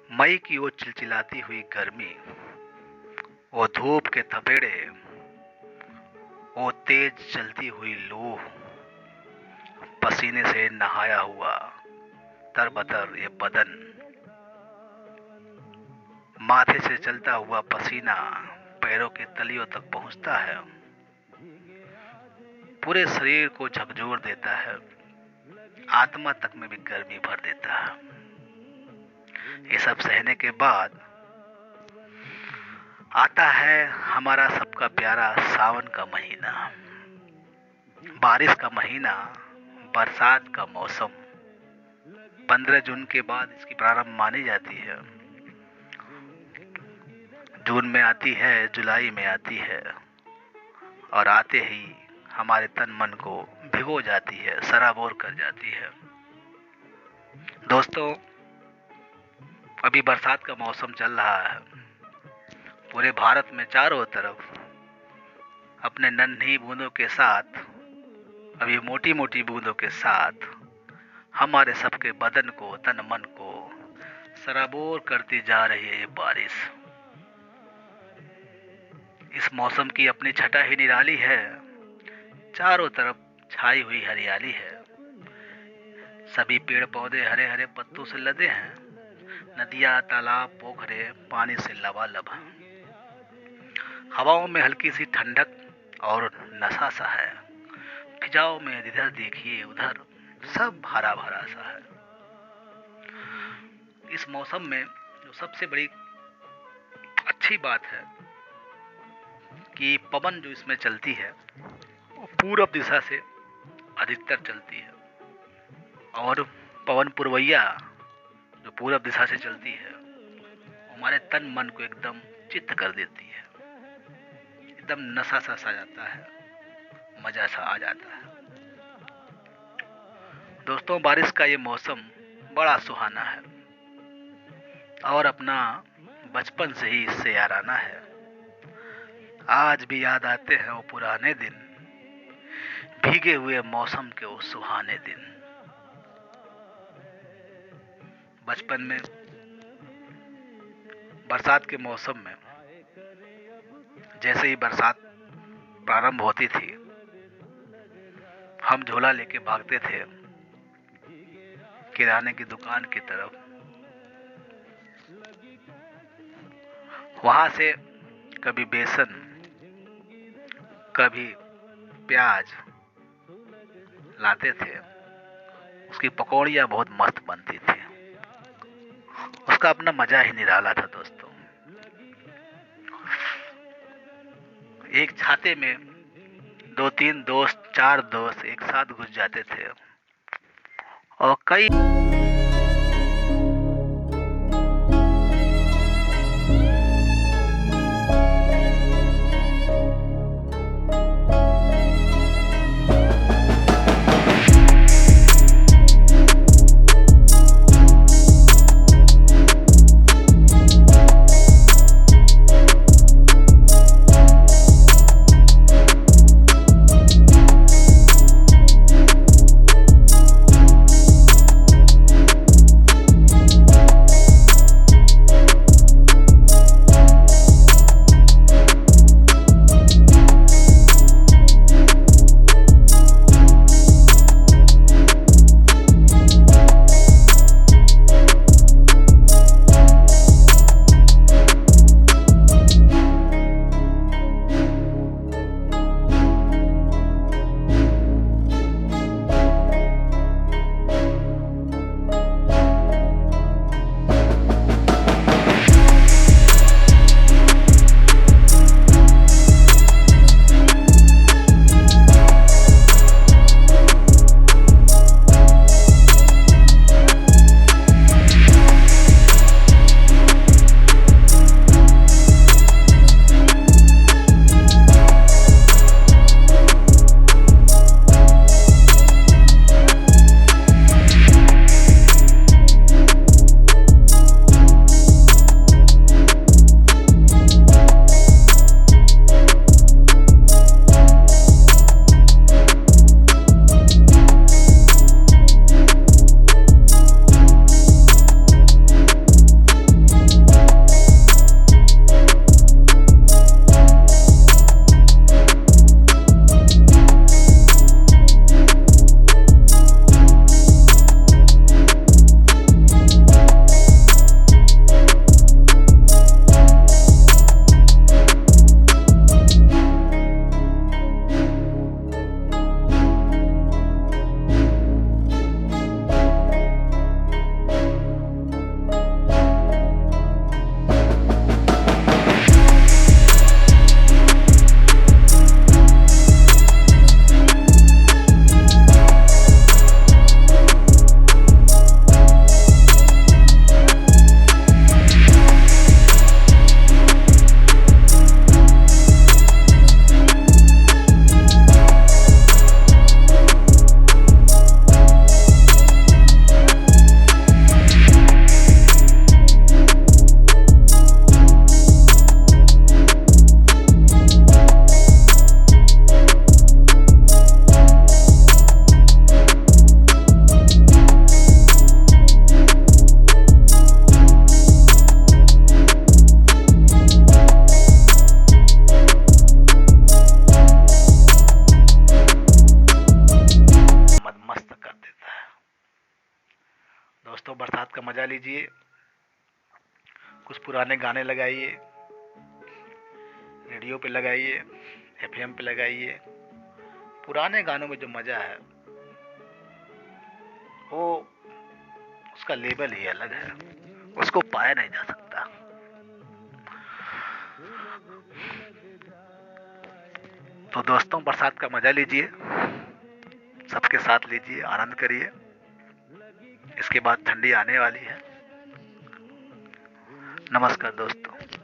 मई की वो चिलचिलाती हुई गर्मी, वो धूप के थपेड़े, वो तेज चलती हुई लू, पसीने से नहाया हुआ तरबतर ये बदन, माथे से चलता हुआ पसीना पैरों के तलियों तक पहुंचता है, पूरे शरीर को झकझोर देता है, आत्मा तक में भी गर्मी भर देता है। ये सब सहने के बाद आता है हमारा सबका प्यारा सावन का महीना, बारिश का महीना, बरसात का मौसम। 15 जून के बाद इसकी प्रारंभ मानी जाती है। जून में आती है, जुलाई में आती है और आते ही हमारे तन मन को भिगो जाती है, सराबोर कर जाती है। दोस्तों, अभी बरसात का मौसम चल रहा है। पूरे भारत में चारों तरफ अपने नन्ही बूंदों के साथ, अभी मोटी मोटी बूंदों के साथ हमारे सबके बदन को, तन मन को सराबोर करती जा रही है ये बारिश। इस मौसम की अपनी छटा ही निराली है। चारों तरफ छाई हुई हरियाली है। सभी पेड़ पौधे हरे हरे पत्तों से लदे हैं। नदियां, तालाब, पोखरे पानी से लबालब हैं। हवाओं में हल्की सी ठंडक और नशा सा है। फिजाओं में इधर देखिए उधर सब हरा भरा सा है। इस मौसम में जो सबसे बड़ी अच्छी बात है कि पवन जो इसमें चलती है वो पूरब दिशा से अधिकतर चलती है और पवन पुरवैया जो पूरब दिशा से चलती है हमारे तन मन को एकदम चित्त कर देती है। एकदम नशा सा जाता है, मजा सा आ जाता है। दोस्तों, बारिश का ये मौसम बड़ा सुहाना है और अपना बचपन से ही इससे याराना है। आज भी याद आते हैं वो पुराने दिन, भीगे हुए मौसम के वो सुहाने दिन। बचपन में बरसात के मौसम में जैसे ही बरसात प्रारंभ होती थी, हम झोला लेके भागते थे किराने की दुकान की तरफ। वहां से कभी बेसन, कभी प्याज लाते थे। उसकी पकौड़ियाँ बहुत मस्त बनती थी। उसका अपना मजा ही निराला था दोस्तों। एक छाते में 2-3 दोस्त, 4 दोस्त एक साथ घुस जाते थे और कई लीजिए, कुछ पुराने गाने लगाइए, रेडियो पे लगाइए, एफएम पे लगाइए। पुराने गानों में जो मजा है वो उसका लेवल ही अलग है, उसको पाया नहीं जा सकता। तो दोस्तों, बरसात का मजा लीजिए, सबके साथ लीजिए, आनंद करिए। इसके बाद ठंडी आने वाली है। नमस्कार दोस्तों।